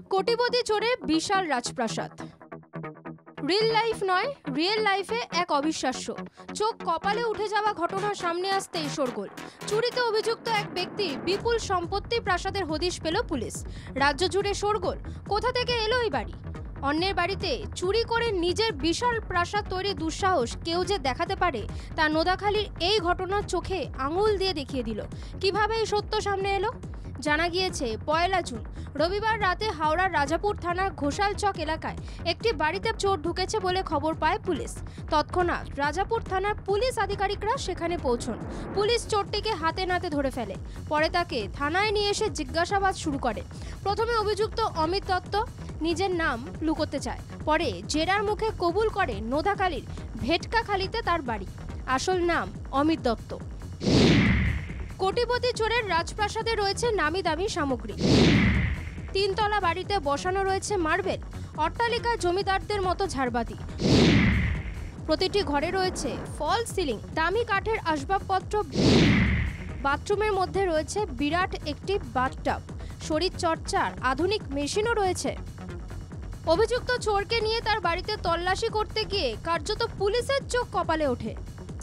কোটিপতি চোরের বিশাল রাজপ্রাসাদ। রিয়েল লাইফ নয়, রিয়েল লাইফে এক অবিশ্বাস্য, চোখ কপালে উঠে যাওয়া ঘটনা সামনে আসতেই শোরগোল। চুরিতে অভিযুক্ত এক ব্যক্তি বিপুল সম্পত্তি প্রাসাদের হদিশ পেল পুলিশ। রাজ্য জুড়ে শোরগোল, কোথা থেকে এলো এই বাড়ি? অন্যের বাড়িতে চুরি করে নিজের বিশাল প্রাসাদ তৈরির দুঃসাহস কেউ যে দেখাতে পারে, তা নোদাখালীর এই ঘটনার চোখে আঙুল দিয়ে দেখিয়ে দিল। কিভাবে এই সত্য সামনে এলো? জানা গিয়েছে 1 জুন রবিবার রাতে হাওড়ার রাজাপুর থানার ঘোষালচক এলাকায় একটি বাড়িতে চোর ঢুকেছে বলে খবর পায় পুলিশ। তৎক্ষণাৎ রাজাপুর থানার পুলিশ আধিকারিকরা সেখানে পৌঁছন। পুলিশ চোরটিকে হাতে নাতে ধরে ফেলে। পরে তাকে থানায় নিয়ে এসে জিজ্ঞাসাবাদ শুরু করে। প্রথমে অভিযুক্ত অমিত দত্ত নিজের নাম লুকোতে চায়, পরে জেরার মুখে কবুল করে নোদাখালীর ভেটকাখালীতে তার বাড়ি। আসল নাম অমিত দত্ত। কোটিপতি চোরের রাজপ্রাসাদে রয়েছে নামি দামি সামগ্রী। 3 তলা বাড়িতে বসানো রয়েছে মার্বেল, অট্টালিকার জমিদারদের মতো ঝাড়বাতি। প্রতিটি ঘরে রয়েছে ফল সিলিং, দামি কাঠের আসবাবপত্র। বাথরুমের মধ্যে রয়েছে বিরাট একটি বাথটাব, শরীর চর্চার আধুনিক মেশিনও রয়েছে। অভিযুক্ত চোরকে নিয়ে তার বাড়িতে তল্লাশি করতে গিয়ে কার্যত পুলিশের চোখ কপালে ওঠে।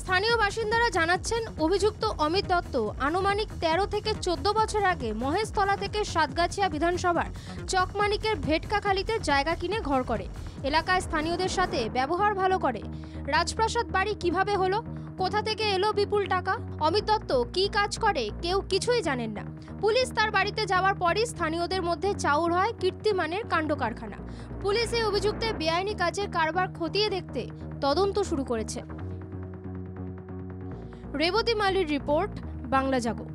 স্থানীয় বাসিন্দারা জানাচ্ছেন, অভিযুক্ত অমিত দত্ত আনুমানিক 13 থেকে 14 বছর আগে মহেশতলা থেকে সাতগাছিয়া বিধানসভার চকমানিকের ভেটকাখালীতে জায়গা কিনে ঘর করে। এলাকায় স্থানীয়দের সাথে ব্যবহার ভালো করে। রাজপ্রাসাদ বাড়ি কিভাবে হলো, কোথা থেকে এলো বিপুল টাকা, অমিত দত্ত কী কাজ করে, কেউ কিছুই জানেন না। পুলিশ তার বাড়িতে যাওয়ার পরই স্থানীয়দের মধ্যে চাউর হয় কীর্তিমানের কাণ্ড কারখানা। পুলিশ এই অভিযুক্তের বেআইনি কাজের কারবার খতিয়ে দেখতে তদন্ত শুরু করেছে। রেবতী মালির রিপোর্ট, বাংলা জাগো।